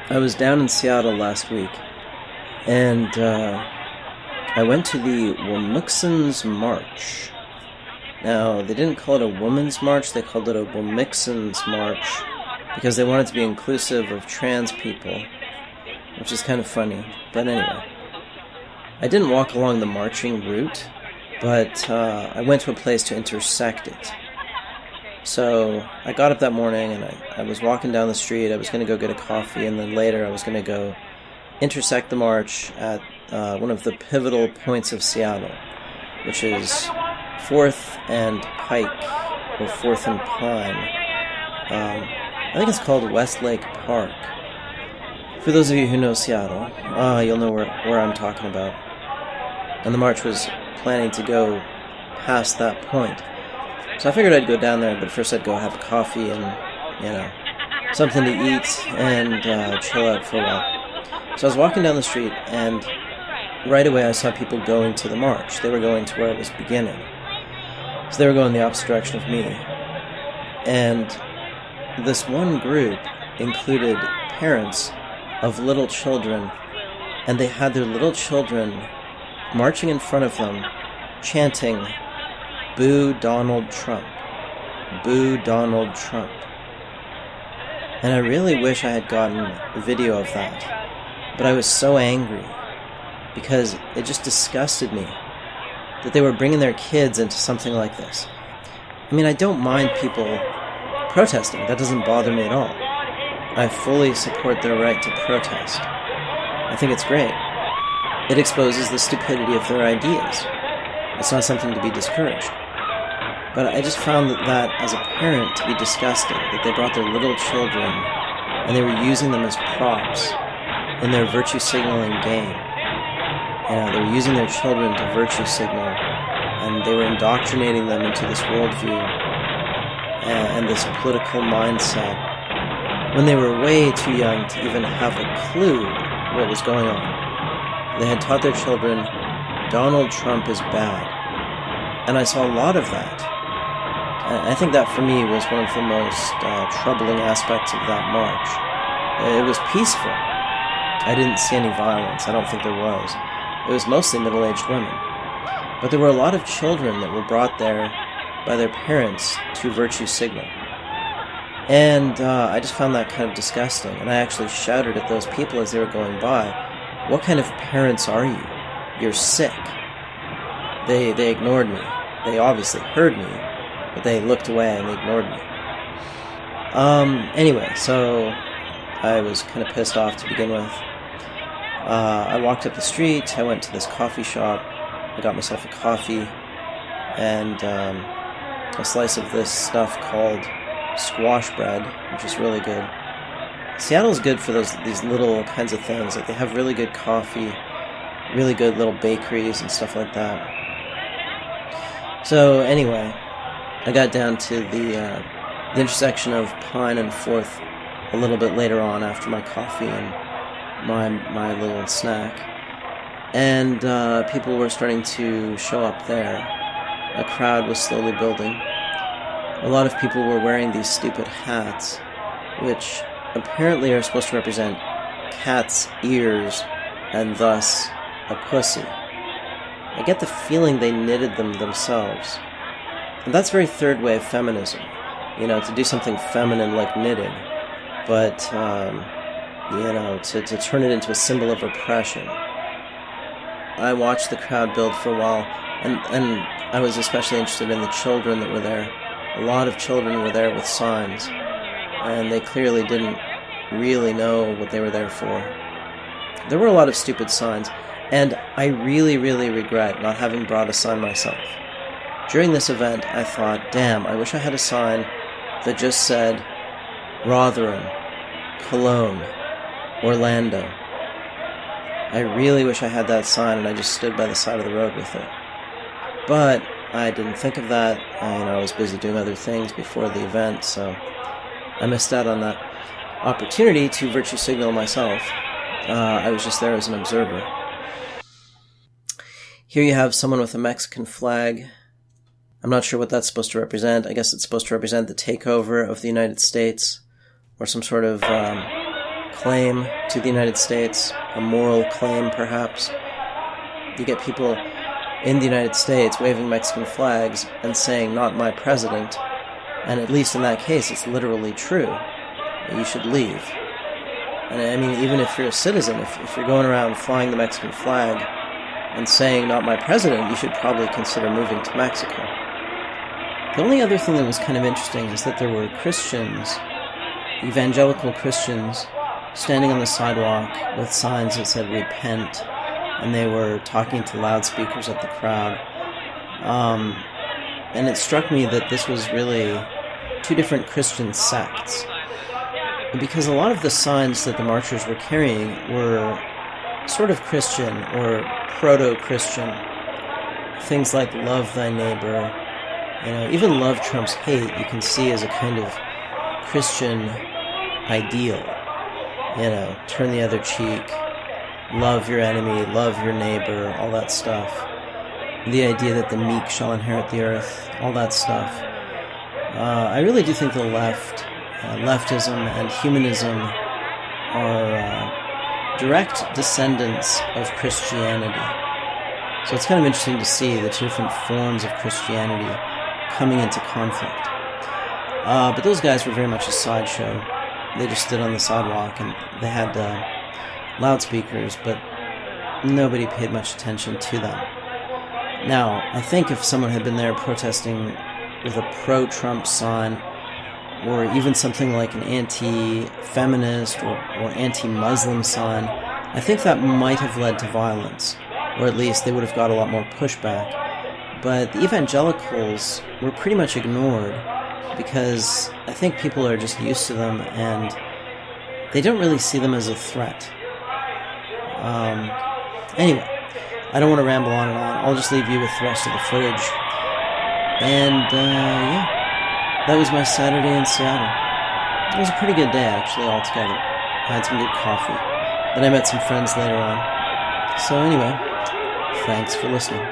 I was down in Seattle last week, and I went to the Womxn's March. Now, they didn't call it a women's march, they called it a Womxn's March, because they wanted to be inclusive of trans people, which is kind of funny, but anyway. I didn't walk along the marching route, but I went to a place to intersect it. So I got up that morning and I was walking down the street. I was going to go get a coffee, and then later I was going to go intersect the march at one of the pivotal points of Seattle, which is 4th and Pike, or 4th and Pine. I think it's called Westlake Park. For those of you who know Seattle, you'll know where I'm talking about. And the march was planning to go past that point. So I figured I'd go down there, but first I'd go have a coffee and, something to eat and chill out for a while. So I was walking down the street, and right away I saw people going to the march. They were going to where it was beginning. So they were going the opposite direction of me. And this one group included parents of little children, and they had their little children marching in front of them, chanting, "Boo Donald Trump. Boo Donald Trump." And I really wish I had gotten a video of that. But I was so angry because it just disgusted me that they were bringing their kids into something like this. I mean, I don't mind people protesting. That doesn't bother me at all. I fully support their right to protest. I think it's great. It exposes the stupidity of their ideas. It's not something to be discouraged. But I just found that as a parent to be disgusting, that they brought their little children and they were using them as props in their virtue signaling game. They were using their children to virtue signal, and they were indoctrinating them into this worldview and this political mindset when they were way too young to even have a clue what was going on. They had taught their children, Donald Trump is bad. And I saw a lot of that. I think that for me was one of the most troubling aspects of that march. It was peaceful. I didn't see any violence. I don't think there was. It was mostly middle-aged women. But there were a lot of children that were brought there by their parents to virtue signal. And I just found that kind of disgusting. And I actually shouted at those people as they were going by, "What kind of parents are you? You're sick." They ignored me. They obviously heard me, but they looked away and they ignored me. Anyway, so I was kind of pissed off to begin with. I walked up the street, I went to this coffee shop, I got myself a coffee, and a slice of this stuff called squash bread, which is really good. Seattle's good for these little kinds of things. Like, they have really good coffee, really good little bakeries and stuff like that. So anyway, I got down to the intersection of Pine and 4th a little bit later on after my coffee and my little snack. And people were starting to show up there. A crowd was slowly building. A lot of people were wearing these stupid hats, which apparently are supposed to represent cat's ears and thus a pussy. I get the feeling they knitted them themselves. And that's very third wave feminism, to do something feminine like knitting, but, to turn it into a symbol of oppression. I watched the crowd build for a while, and I was especially interested in the children that were there. A lot of children were there with signs, and they clearly didn't really know what they were there for. There were a lot of stupid signs, and I really, really regret not having brought a sign myself. During this event, I thought, damn, I wish I had a sign that just said Rotherham, Cologne, Orlando. I really wish I had that sign and I just stood by the side of the road with it. But I didn't think of that. I was busy doing other things before the event, so I missed out on that opportunity to virtue signal myself. I was just there as an observer. Here you have someone with a Mexican flag. I'm not sure what that's supposed to represent. I guess it's supposed to represent the takeover of the United States, or some sort of claim to the United States, a moral claim perhaps. You get people in the United States waving Mexican flags and saying, "Not my president," and at least in that case, it's literally true. You should leave. And I mean, even if you're a citizen, if you're going around flying the Mexican flag and saying, "Not my president," you should probably consider moving to Mexico. The only other thing that was kind of interesting is that there were Christians, evangelical Christians, standing on the sidewalk with signs that said "Repent," and they were talking to loudspeakers at the crowd. And it struck me that this was really two different Christian sects, because a lot of the signs that the marchers were carrying were sort of Christian or proto-Christian. Things like "Love thy neighbor," even "Love trumps hate" you can see as a kind of Christian ideal. Turn the other cheek, love your enemy, love your neighbor, all that stuff. The idea that the meek shall inherit the earth, all that stuff. I really do think the leftism and humanism are direct descendants of Christianity. So it's kind of interesting to see the two different forms of Christianity coming into conflict. But those guys were very much a sideshow. They just stood on the sidewalk and they had loudspeakers, but nobody paid much attention to them. Now, I think if someone had been there protesting with a pro-Trump sign, or even something like an anti-feminist or anti-Muslim sign, I think that might have led to violence, or at least they would have got a lot more pushback. But the evangelicals were pretty much ignored, because I think people are just used to them, and they don't really see them as a threat. Anyway, I don't want to ramble on and on. I'll just leave you with the rest of the footage. And, that was my Saturday in Seattle. It was a pretty good day, actually, altogether. I had some good coffee. Then I met some friends later on. So anyway, thanks for listening.